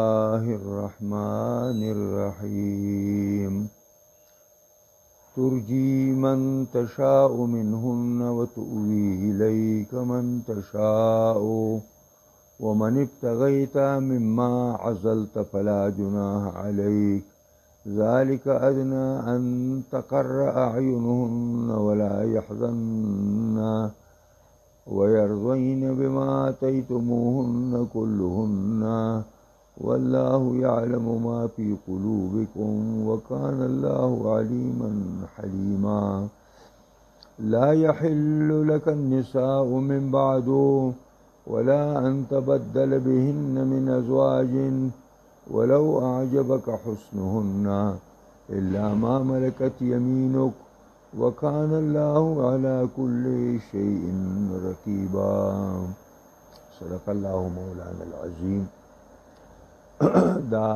الله الرحمن الرحيم ترجي من تشاء منهن وتؤوي إليك من تشاء ومن ابتغيت مما عزلت فلا جناح عليك ذلك أدنى أن تقر أعينهن ولا يحزن ويرضين بما آتيتموهن كلهن والله يعلم ما في قلوبكم وكان الله عليما حليما لا يحل لك النساء من بعد ولا أن تبدل بهن من أزواج ولو أعجبك حسنهن إلا ما ملكت يمينك وكان الله على كل شيء رقيبا صدق الله مولانا العظيم دا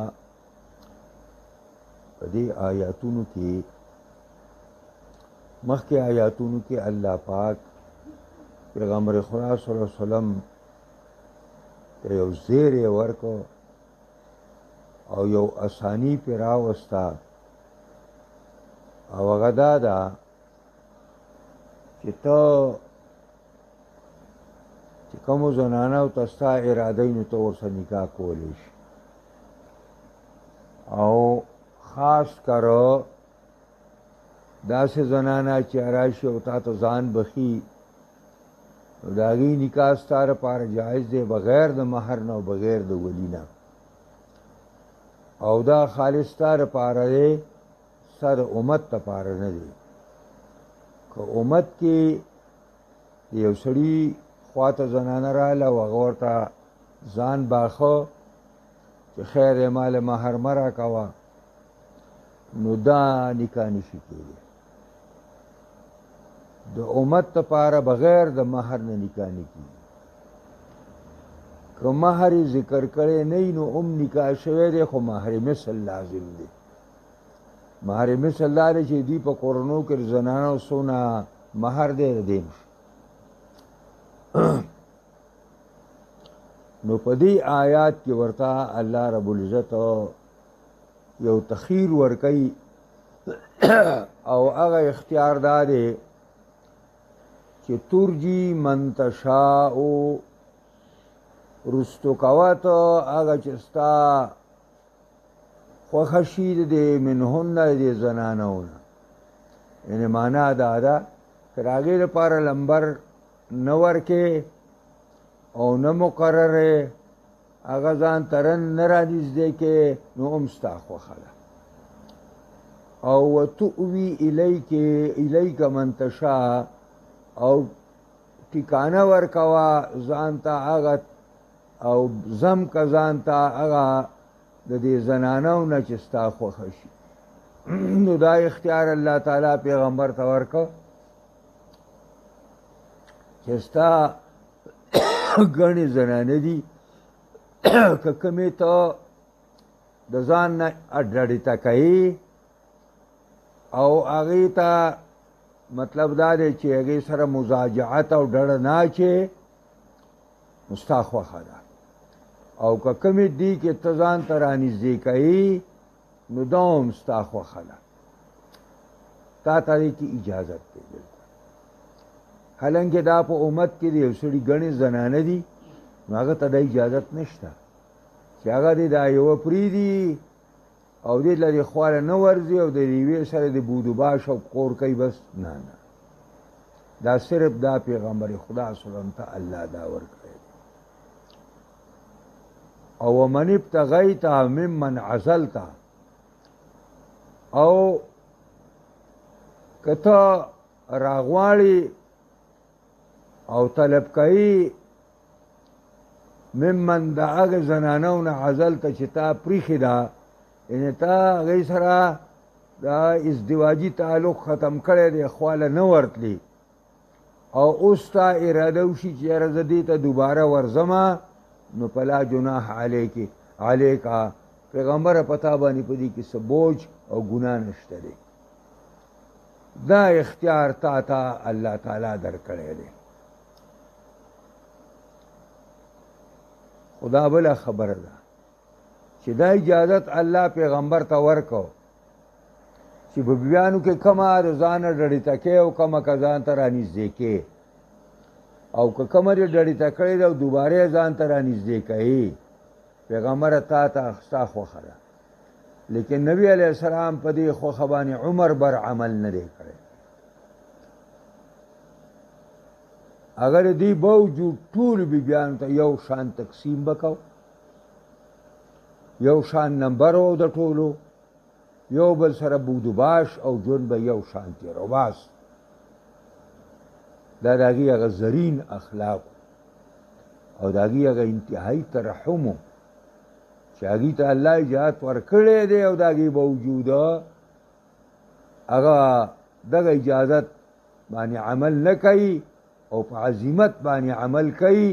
پدې آیاتونو کې مخکې آیاتونو کې الله پاک پیغمبر خدا صلی الله علیه وسلم ته یو زیر ورکو او یو اسانی پر راوستا او هغه دا ده چې ته چې کومو زنانو ته ستا اراده وي نو ته ورسره نکاح کولی شي او خاص کر داسې زنانه چې راشي او تا ته ځان بخي نو د هغې نکاح ستا لپاره جایز دی بغیر د مهر نه او بغیر د ولي نه او دا خالص ستا لپاره دی ستا د امت لپاره نه دی که امت کې یو سړي خواته زنانه راغله او هغه ورته ځان باخه چې خیر یې مال مهر مه راکوه نو دا نکاح نشي کېدی د امت لپاره بغیر د مهر نه نکاح نه کېږي که مهر یې ذکر کړی نه وي نو هم نکاح شوی دی خو مهر مثل لازم دی مهر مثل دا دی چې دوی په کورنو کې د زنانو څونه مهر دی د دې نو په دې آیات کې ورته الله رب العزت یو تخیر ورکوي او هغه اختیار دا دی چې ترجي من تشاء رستو کوه ته هغه چې ستا خوښه شي د منهن د دې زنانو نه یعنې معنا دا ده که د هغې لپاره لمبر نه ورکې او نه مقرره هغه ځان ترن نه رانږدې کې نو هم ستا خوښه ده او وتؤوي الیک من تشاء او ټکانه ورکوه ځان ته هغه او زم که ځان ته هغه د دې زنانو نه چې ستا خوښه شي نو دا اختیار الله تعالی پیغمبر ته ورکړ چې ستا ګڼې زنانه دي که کومې ته د ځان نه ډډې ته کوي او هغې ته مطلب دا دی چې هغې سره مزاجعت او ډډه نه اچې نو ستا خوښه ده او که کومې دي کې ته ځان ته رانږدې کوي نو دا هم ستا خوښه ده تا ته دې کې اجازت دی حالانکه دا په امت کې د یو سړي ګڼې زنانه دي نو هغه ته دا اجازت نشته چې هغه دې دا یوه پرېږدي او دې له دې خواله نه ورځي او د یوې سره د بودوباش او قور کوي بس نه نه دا صرف دا پیغمبر خدا صلی الله علیه وسلم ته الله دا ورکړی او ومن ابتغیت ممن عزلت او که ته راغواړې او طلب کوي ممن د هغه زنانو نه عزلته چې تا پریښې ده یعنې تا هغې سره دا ازدواجي تعلق ختم کړی دی خواله نه ورتلي او اوس تا اراده وشي چې یاره زه دې ته دوباره ورځمه نو فلا جناح علیکا پیغمبره په تا باندې په دې کې څه بوج او ګناه نشته دی دا اختیار تا ته الله تعالی درکړی دی خدا بلا خبر ده چې دا اجازت الله پیغمبر ته ورکو چې په بیانو کې کومه د ځانه ډډې تکې او کومه که ځان ته رانږدې کې او که کومه دې ډډې ته کړې ده او دوباره یې ځان ته رانږدې کوي پیغمبره تا ته ستا خوښه ده لیکن نبی علیه السلام په دې خوښه باندې عمر بر عمل نه دی کړی اگر دی باوجود ټول بیبیانو ته یو شان تقسیم وکړو یو شان نمبر و د ټولو یو بل سره بودوباش او ژوند به یو شان تېرو بس دا د هغې هغه زرین اخلاق او د هغې هغه انتهایي ترحم و چې هغې ته الله اجازت ورکړی دی او د هغې باوجود هغه دغه اجازت باندې عمل نه کوي او په عظمت باندې عمل کوي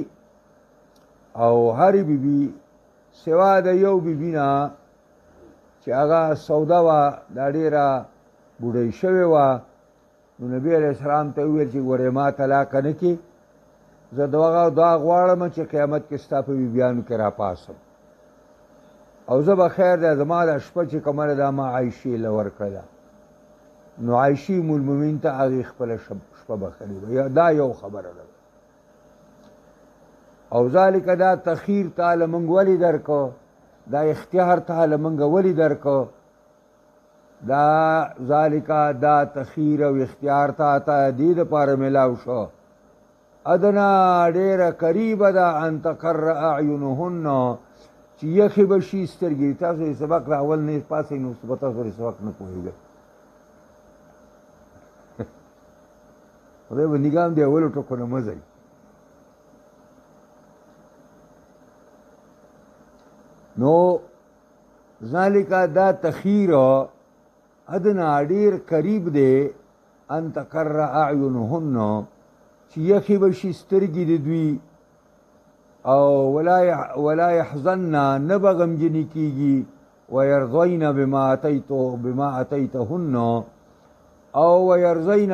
او هرې بیبي سوا د یو بیبي نه چې هغه سوده وه دا ډېره بوډۍ شوې وه نو نبي علیه السلام ته وویل چې ګورې ما طلاقه نه کړي زه دا غواړم چې قیامت کې ستا په بیبیانو کې راپاسم او زه به خیر دی زما دا شپه چې کومه ده دا ما عایشې له ورکړله نو عایشې ام المؤمنین ته هغې خپله شپه بخلې وه دا یو خبره ده او ذالک دا تخیر تعالی موږ ولې درکو دا اختیار تعالی موږ ولې درکو دا ذالک دا تخیر او اختیار ته دې دپاره میلاو شو ادنا ډېره قریبه ده ان تقر اعینهن چې یخې به شي سترګې تاسو یې سبق د اول نه پاسئ نو به تاسو یې سبق نه پوهېږئ خدای به نګام د اولو ټکو نه مه ځئ نو ذالک دا تخیر ادنا ډېر قریب دی ان تقر اعینهن چې یخې به شي سترګې د دوی او ولا یحزن نه به غمجنې کېږي ویرضین بما اتیتهن او ویرضین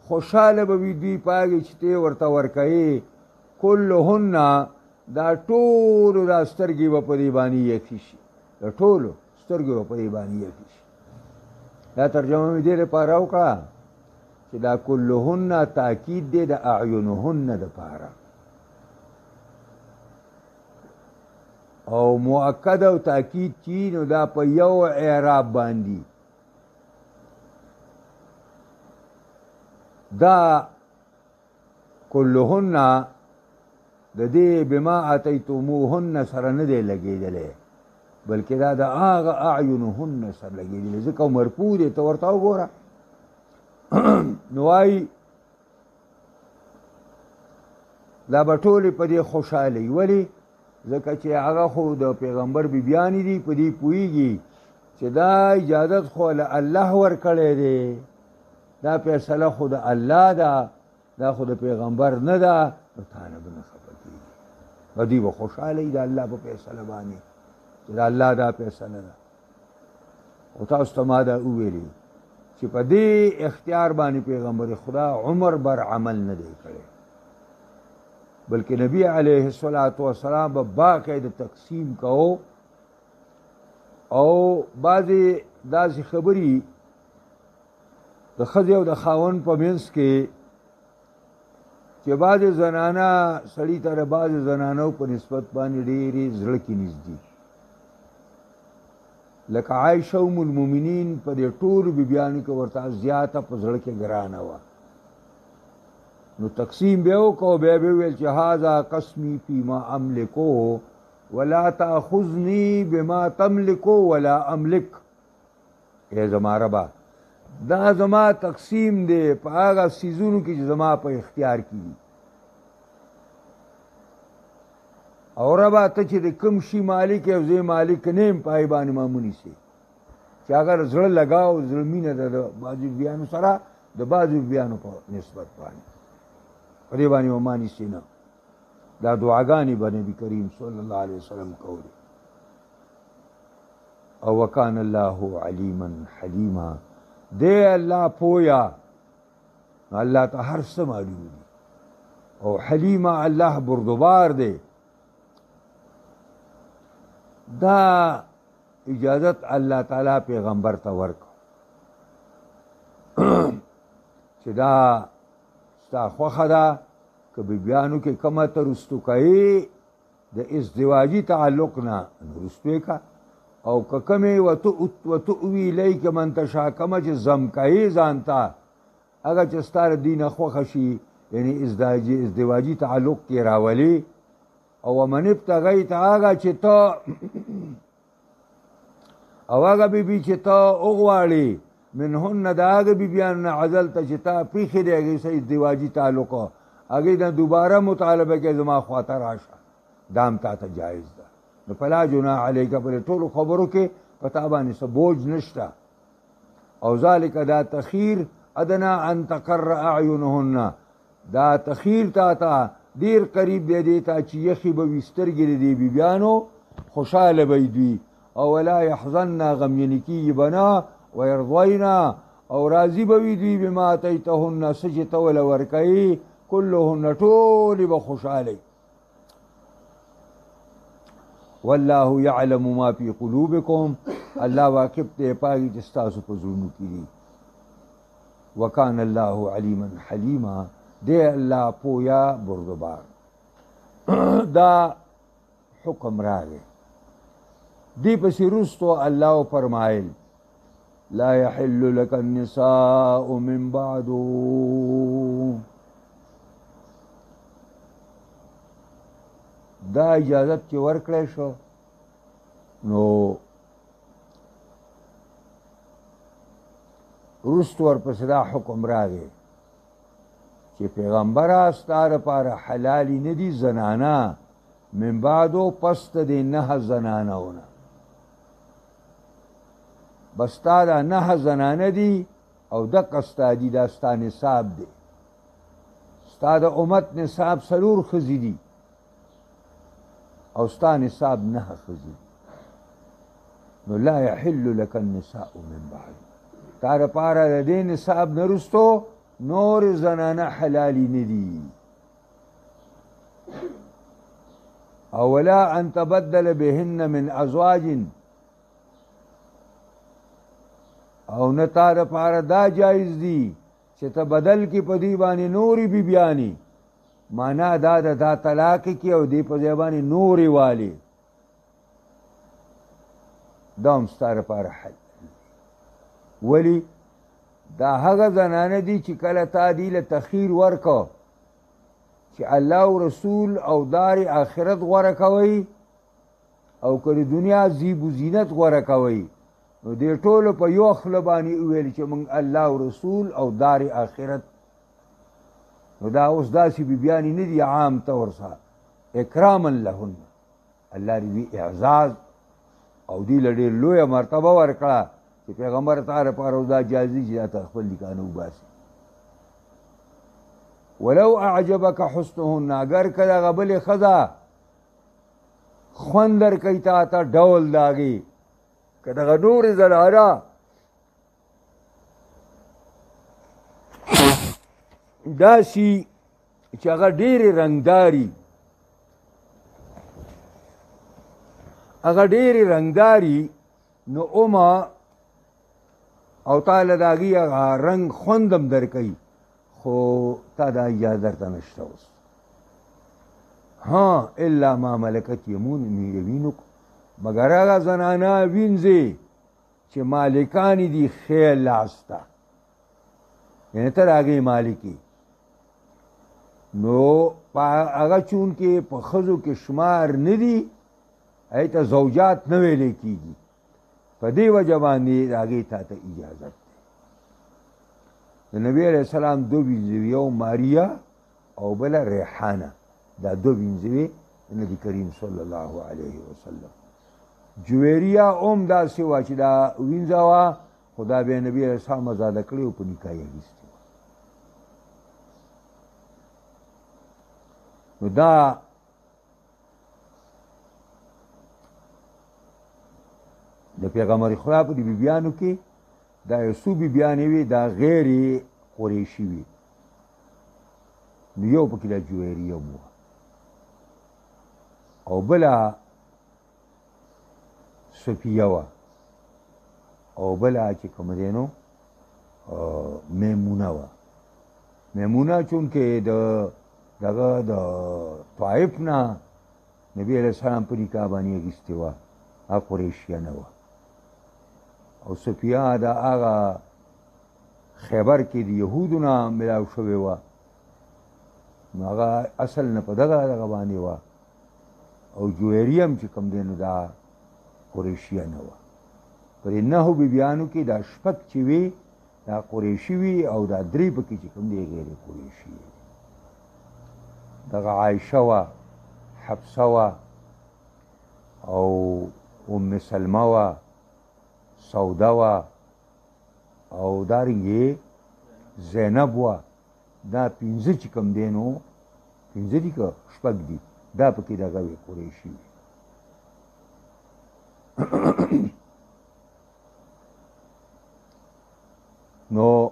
خوشحاله به وي دوی په هغې چې ته ورته ورکوې کلهن دا ټولو دا سترګې به په دې باندې یخې شي د ټولو سترګې به په دې باندې یخې شي دا ترجمه مې دې لپاره وکړه چې دا کلهن تاکید دی د اعینهن دپاره او مؤکد او تاکید چی نو دا په یو اعراب باندې دا کلهن د دې بما اتیتموهن سره نه دی لګېدلی بلکې دا د هغه اعینهن سره لګېدلی ځکه مرفوع دی ته ورته وګوره نو وایي دا به ټولې په دې خوشحالۍ ولې ځکه چې هغه خو د پیغمبر بیبیانې دي په دې پوهېږي چې دا اجازت خو له الله ورکړی دی دا فیصله خو د الله ده دا خو د پیغمبر نه ده نو تا نه به نه خفه کېږي په دې به خوشحاله وي د الله په فیصله باندې چې د الله دا فیصله ده او تاسو ته ما دا وویلي چې په دې اختیار باندې پیغمبر خدا عمر بر عمل نه دی کړی بلکې نبی علیه السلام به باقاعده تقسیم کو او بعضې داسې خبرې د ښځې او د خاوند په منځ کې چې بعضې زنانه سړي ته د بعضې زنانو په نسبت باندې ډېرې زړه کې نږدې لکه عایشه ام المؤمنین په دې ټولو بیبیانو کې ورته زیاته په زړه کې ګرانه وه نو تقسیم بیا وکړو بیا به ویل چې هذا قسمی فیما املکو ولا تاخذنی بما تملکو ولا املک ای زما ربا دا زما تقسیم دی په هغه څیزونو کې چې زما په اختیار کې دي او ربا ته چې د کوم شي مالک او زه مالک نه یم په هغې باندې ما ونیسې چې اگر زړه لګاو زړه مینه ده د بعضو بیانو سره د بعضو بیانو په نسبت باندې په دې باندې ما نیسې نه دا دعاګانې به نبي کریم صلی الله علیه وسلم کولې او وکان الله علیما حلیما دی الله پویا الله ته هر څه معلوم دي او حلیما الله بردبار دی دا اجازت الله تعالی پیغمبر ته ورکړ چې دا ستا خوښه ده که بیبیانو کې کومه ته رستو کوي د ازدواجي تعلق نه رستو کا او که کومې وتؤوي الیک من تشاء کومه چې ضم کوي ځان ته هغه چې ستا د دینه خوښه شي یعنی ازدواجي تعلق کې راولي او ومن ابتغیت هغه چې ته او هغه بیبي چې ته وغواړې منهن د هغه بیبیانو نه عزلته چې تا پریښې دی هغې سه ازدواجي تعلق هغې نه دوباره مطالبه کې زما خواته راشه دا هم تا ته جایز ده نو فلا جناح علیک په دې ټولو خبرو کې په تا باندې څه بوج نشته او ذلک دا تخیر ادنا ان تقر اعینهن دا تخیر تا ته ډېر قریب دی دې ته چې یخې به وي سترګې د دې بیبیانو خوشحاله به دوی او ولا یحزن غمجنې کېږي به نه ویرضینا او راضي به وي دوی بما اتیتهن څه چې ته وله ورکوي کلهن ټولې به خوشحاله والله یعلم ما فی قلوبکم الله واقف دی پاږي چې ستاسو په زړونو کې دي وکان الله علیما حلیما دی الله پویا بردبار دا حکم راغی دی پسې رستو الله فرمایل لا يحل لك النساء من بعد دا اجازت چې ورکړی شو نو رست ورپسې دا حکم راغی چې پیغمبره ستا دپاره حلالي نه دي زنانه من بعدو پس د دې 9 زنانهونه بس ستا دا 9 زنانه دي او دقه ستا دي دا ستا نصاب دی ستا د امت نصاب 4 ښځې دي او ستا نصاب 9 ښځې نو لا يحل لك النساء من بعد تا دپاره د دې نصاب نه رستو نور زنانه حلالي نه دي او ولا ان تبدل بهن من ازواج او نه تا دپاره دا جایز دي چې ته بدل کې په دې باندې نورې بیبیانې معنا دا د دا طلاق کې او دې په ځای باندې نورې والي دا هم ستا دپاره حل ولی دا هغه زنانه دي چې کله تا دې له تخیر ورکو چې الله او رسول او دار آخرت غوره کوي او که د دنیا زیب و زینت غوره کوي نو دې ټولو په یو خوله باندې وویل چې موږ الله او رسول او دار آخرت نو دا اوس داسې بیبیانې نه دي عام طور سره اکراما لهن الله دې اعزاز او دې له ډېر لویه مرتبه ورکړه چې پیغمبر تا لپاره اوس دا جایز دي چې تا خپل نکاح وباسي ولو اعجبک حسنهن اگر که دغه بلې ښځه خوند درکوي تا ته ډول د هغې که دغه نورې زنانه داسې چې هغه ډېرې رنګداري نو اومه او تعالی د هغې هغه رنګ خوند هم درکوي خو تا دا اجازه درته نشته اوس ها الا ما ملکت یمینکم مگر هغه زنانه وینځې چې مالکانې دي ښې لاس ته یعنې ته د هغې مالکې نو هغه چونکې په ښځو کې شمار نه دي هغې ته زوجات نه ویلی کېږي په دې وجه باندې د هغې تا ته اجازت دی د نبي علیه السلام 2 وینځوې یو ماریا او بله ریحانه دا 2 وینځوې د نبي کریم صلی الله علیه وسلم جویریا هم داسې وه چې دا وینځه وه خو دا بیا نبي علیه السلام ازاده کړې او په نکاح یې اخیستې وه نو دا د پیغمبر خدا په دې بیبیانو کې دا یو څو بیبیانې وې دا غیر قریشي وې نو یو پکې دا جویریه وه او بله صفیه وه او بله چې کوم دی نو میمونه وه. میمونه چونکې دغه د طائف نه نبی علیہ السلام په نکاح باندې اخیستې وه، هغه قریشیه نه وه. او صفیه د هغه خیبر کې د یهودو نه ملاو شوې وه، نو هغه اصل نه په دغه باندې وه. او جویریه هم چې کوم دی نو دا قریشیه نه وه. پر نهو بیبیانو کې دا شپږ چې وي دا قریشي وي او دا درې پکې چې کوم دی غیر قریشي وي. دغه عایشه وه، حفصه وه او ام سلمه وه، سوده وه او دارنګې زینب وه. دا پنځه چې کوم دی نو پنځه دي که شپږ دي دا پکې دغه وي قریشي وي. نو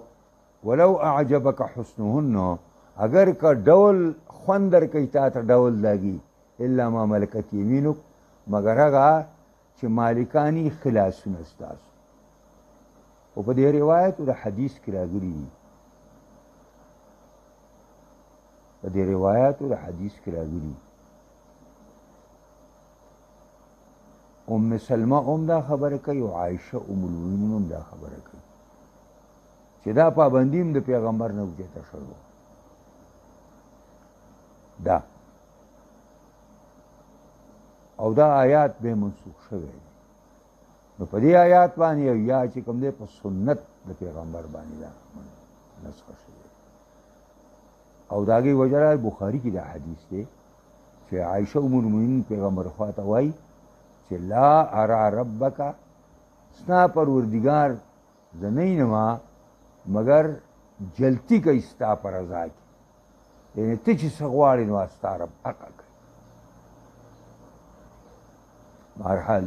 ولو اعجبک حسنهن، اگر که ډول خوند درکوي تا ته ډول لګي، الا ما ملکت یمینک، مگر هغه چې مالکانی خلاصونه ستاسو. او په دې روایت او د حدیث کې راغلي دي، په دې روایت او د حدیث کې راغلي ام سلمه ام دا خبره کوي او عایشه ام المؤمنین هم دا خبره کوي چې دا پابندي هم د پیغمبر نه اوچته شوې ده او دا آیات به منسوخ شوی دی. نو په دې آیات باندې یا چې کوم دی په سنت د پیغمبر باندې دا نسخ شوی او د هغې وجه بخاري کې دا حدیث دی چې عایشه ام المؤمنین پیغمبر خواته وایي چې لا ارى ربک، ستا پروردګار زه نه وینم مگر جلتی کوي ستا په رضا کې، یعنې ته چې څه غواړې نو ستا رب حقه کوي. بهرحال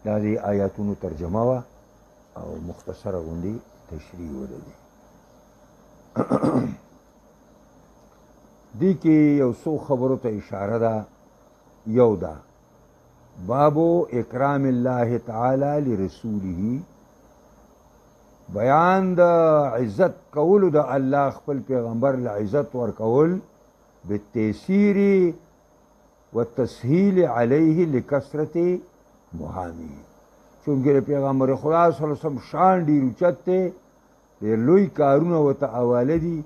دا د آیاتونو ترجمه وه او مختصره غوندې تشریح ولري. دې کې یو څو خبرو ته اشاره ده. یو ده بابو اکرام الله تعالی لرسوله، بیان د عزت کولو د الله خپل پیغمبر له عزت ورکول بالتيسير والتسهيل عليه لکثرت مهامه، چونکې پیغمبر خدا صلی الله علیه وسلم شان ډېر اوچت دی، ډېر لوی کارونه ورته حواله دي،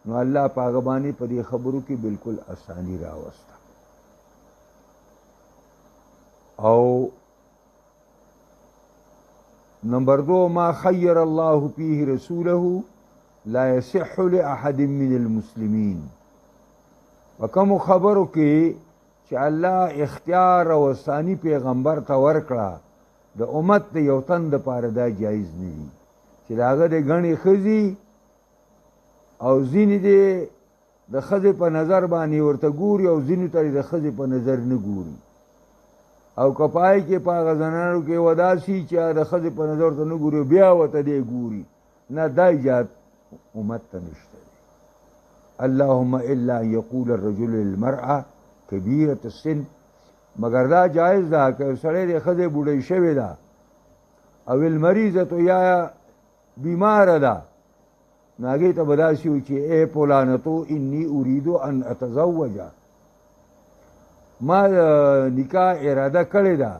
نو الله په هغه باندې په دې خبرو کې بالکل اساني راوسته. او نمبر دو ما خیر الله فيه رسوله لا يصح لأحد من المسلمين، وکم خبرو کې چې الله اختیار او ثانی پیغمبر ته ورکړه د امت د یو تن دپاره دا جایز نه دي چې د هغه د ګڼې ښځې او ځینې دې د ښځې په نظر باندې ورته ګوري او ځینې ته د ښځې په نظر نه ګوري، او کپای کې په هغه زنانو کې وداسي چې د ښځې په نظر ته نه ګوري بیا ورته دی ګوري، نه دا ایجاد امت ته نشته دی. اللهم الا ان یقول الرجل للمرأة کبیرة السن، مگر دا جایز ده که سړی د ښځې بوډۍ شوې ده او المریضة یا بیماره ده، نو هغې ته به داسې وي چې ای فلانتو انی اریدو ان اتزوجه، ما نکاح اراده کړې ده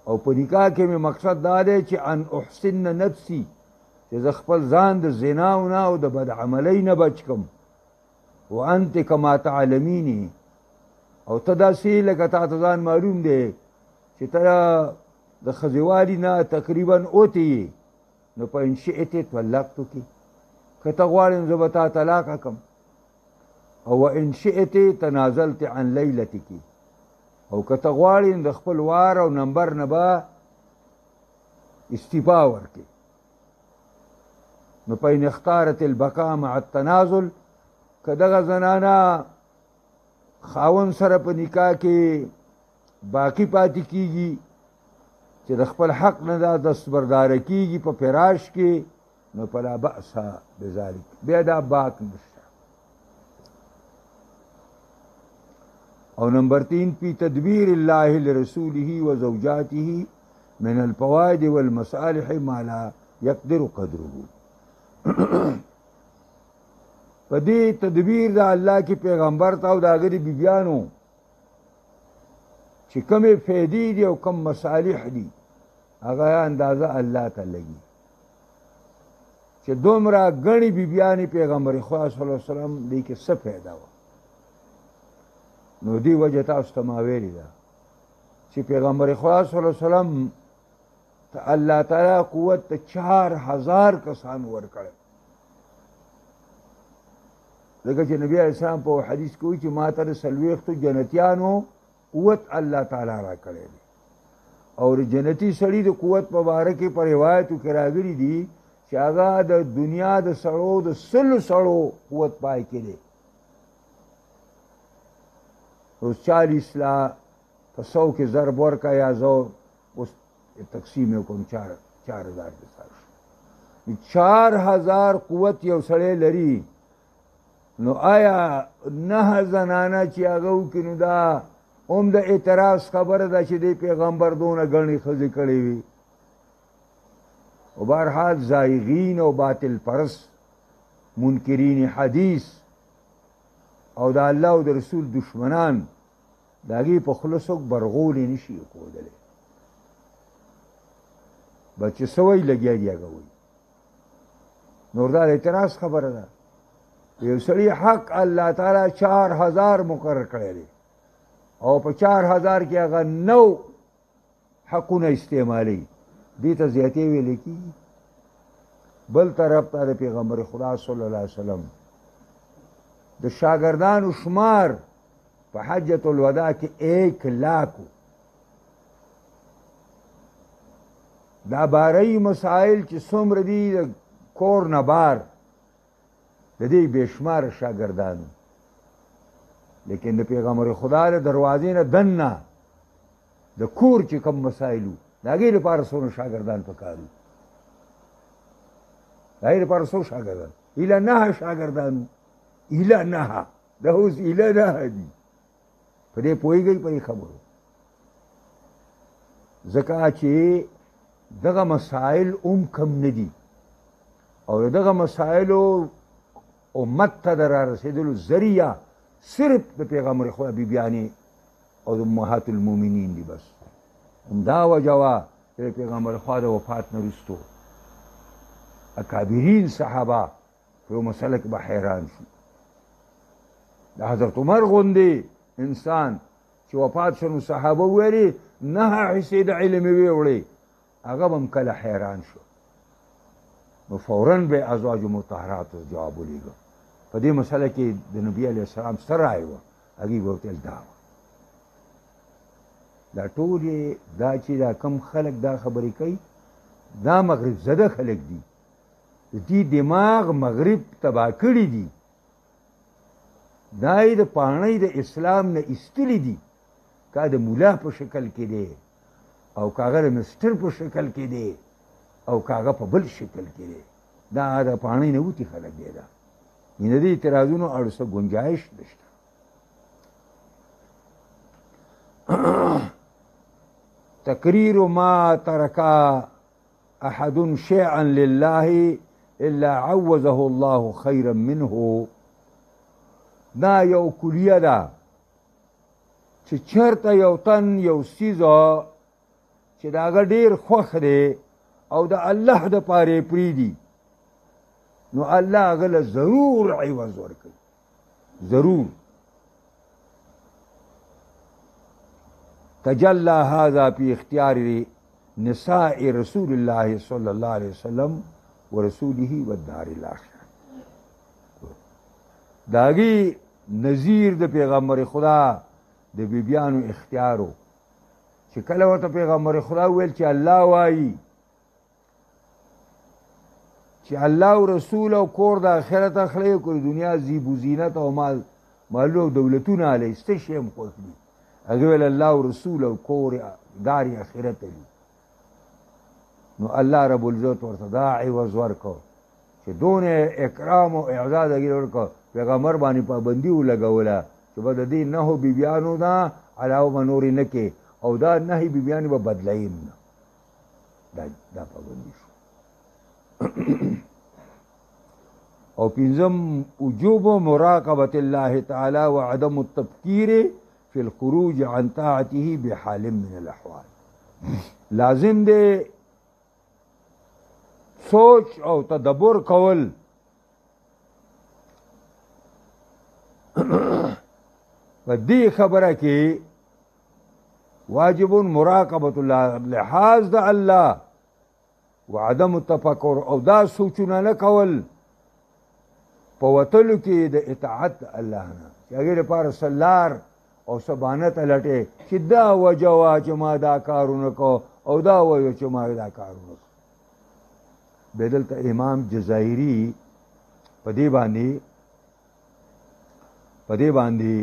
او په نکاح کې مې مقصد دا دی چې ان احسن نفسي، چې زه خپل ځان د زناو نه او د بدعملۍ نه بچ کم. وانت کما تعلمینی، او ته داسې لکه تا ته ځان معلوم دی چې ته د ښځېوالي نه تقریبا اوتې یې، نو په ان شئتې طلقتکې، که ته غواړې نو زه به تا طلاقه کم، او ان شئتې تنازلت عن لیلتکې، او که ته غواړې د خپل وار او نمبر نه به استعفا ورکې. نو په ان اختارت البقاء مع التنازل، که دغه زنانه خاوند سره په نکاح کې باقی پاتې کیږي چې د خپل حق نه دا دستبرداره کیږي په فراش کې، نو فلا بأس بذلک، بیا دا باک نشته. اور نمبر 3 فی تدبیر اللہ لرسولہ و زوجاتہ من الفوائد والمصالح ما لا یقدر قدره په دې تدبیر د الله کې پیغمبر ته او د هغه د بیبیانو چې کومې فایدې دي او کوم مصالح دي هغه اندازه الله ته لګي چې دومره ګڼې بیبیانې پیغمبر خدا صلی الله علیه وسلم دې کې څه فایده وه نو دې وجه تاسو ته ما ویلې ده چې پیغمبر خدا صلی الله علیه وسلم ته الله تعالی قوت ته 4000 کسان ورکړی ځکه چې نبی علیه السلام په حدیث کې وایي چې ما ته د 40 جنتیانو قوت الله تعالی را کړی دی او د جنتی سړي د قوت په باره کې په روایتو کې راغلي دي چې هغه د دنیا د سړو د 100 سړو قوت پای کې دی اوس 40 لا په 100 کې ضرب ورکړه یا زه اوس تقسیم یې کوم 4000 کې سر 4000 قوت یو سړی لري نو آیا 9 زنانه چې هغه وکړي نو دا هم د اعتراض خبره ده چې دی پیغمبر دونه ګڼې ښځې کړې وي و بهرحال زایغین او باطل پرست منکرین حدیث او د الله او د رسول دشمنان د هغې په خوله څوک برغولې نه شي ښودلی بس چې څه وایي لګیا دي هغه وایي نور دا د اعتراض خبره ده یو سړي حق الله تعالی 4000 مقرر کړی دی او په 4000 کې هغه 9 حقونه استعمالوي دې ته زیاتې ویلې کېږي بل طرف ته د پیغمبر خدا صلی الله علیه وسلم د شاګردانو شمار په حجة الوداع کې 1 لاکھ دا باره‌ای مسائل چې څومره دي د کور نه بار د دې بېشماره شاګردانو لیکن د پیغمبر خدا له دروازې نه دننه د کور چې کوم مسایلو د هغې لپاره څومره شاګردان پکار وي د هغې لپاره څو شاګردان ایله 9 شاګردانو ایله 9 دا اوس ایله 9 دي په دې پوهېږئ په دې خبرو ځکه چې دغه مسائل کم نه دي او دغه مسائلو امت ته د را رسېدلو ذریعه صرف د پیغمبر خدا بیبیانې او د امهات المؤمنین دي بس همدا وجه وه چې د پیغمبر خدا د وفات نه وروستو اکابرین صحابه په یو مسله کې به حیران شو د حضرت عمر غوندې انسان چې وفات شو نو صحابه ویلې 9 حصې د علم یې ویوړې هغه به هم کله حیران شو نو فوراً به ازواج مطهراتو جواب ولیږه په دې مسله کې د نبي علیه السلام څه رایه وه هغې به ورته دا وه دا ټول دا چې دا کم خلک دا خبرې کوي دا مغرب زده خلک دي د دې دماغ مغرب تباه کړي دي دا یې د پاڼۍ د اسلام نه ایستلي دي که د مولا په شکل کې دی او که هغه د مسټر په شکل کې دی او که هغه په بل شکل کې دی دا د پاڼۍ نه وتي خلک دی دا د دې اعتراضونو اړو څه ګنجایش نشته تقریر ما ترکا احد شیئا لله الا عوضه الله خیرا منه دا یو کلیه ده چې چېرته یو تن یو څیز چې د هغه ډېر خوښ دی او د الله دپاره یې پرېږدي نو الله هغه له ضرور عوض ورکوي ضرور تجلى هذا في اختيار نساء رسول الله صلی الله علیه وسلم ورسوله والدار الاخره داغي نظیر د پیغمبر خدا د بیبیانو اختیارو چې کله ورته پیغمبر خدا ویل چې الله وایي چې الله او رسول او کور د آخرت اخلی کو دنیا زیب و زینت او مالو او دولتونه علی ست شی هم خوښ دي هغه ویل الله او رسول او کور دار آخرت دی نو الله رب العزت ورته دا عوض ورکو چې دونه اکرام او اعزاز هغې ورکو پیغمبر باندې پابندي ولګوله چې چې به د دې نهو بیبیانو نه علاوه به نورې نه کې او دا نهې بیبیانې به بدلوي نه دا پابندي شو او پنځم وجوب مراقبة الله تعالى وعدم التفكير في الخروج عن طاعته بحال من الاحوال لازم دے سوچ او تدبر کول و دی خبره کې واجب مراقبة الله لحاظ د الله وعدم التفکر او دا سوچونه نه کول په وتلو کې د اطاعت الله نه چې هغې لپاره سلار او سبانت لټې چې دا وجه وه چې ما دا کارونه کو او دا وجه چې ما دا کارونه کو بیا دلته امام جزایري په دې باندې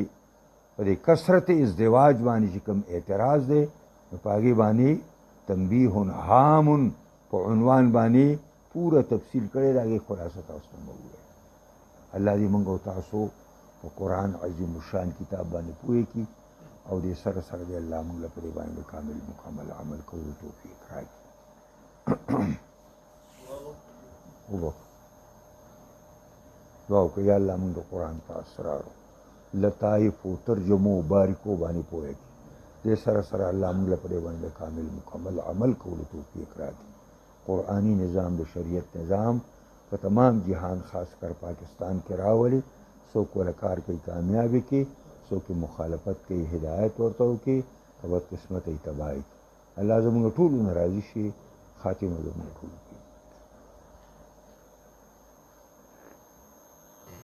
په دې کثرت ازدواج باندې چې کوم اعتراض دی نو په هغې باندې تنبیه هام په عنوان باندې پوره تفصیل کړی د هغې خلاصه تاسو ته ووایي الله دې موږ او تاسو په قرآن عظیم الشان کتاب باندې پوهې کړي او دې سره سره دې الله موږ له په دې باندې کامل مکمل عمل کولو توفیق راکړي دعا وکړه یا الله موږ د قرآن په اسرارو لطایف و ترجمو باریکو باندې پوهې کړي دې سره سره الله موږ له په دې باندې کامل مکمل عمل کولو توفیق راکړي قرآنی نظام د شریعت نظام په تمام جهان خاص کر پاکستان کې راولي څوک ولا کار کوي کامیابی کې څوک مخالفت کوي هدایت ورته وکړي او بد قسمت یې تباهي الله زموږ ټولو نه راضي شي خاتمه زموږ ټولو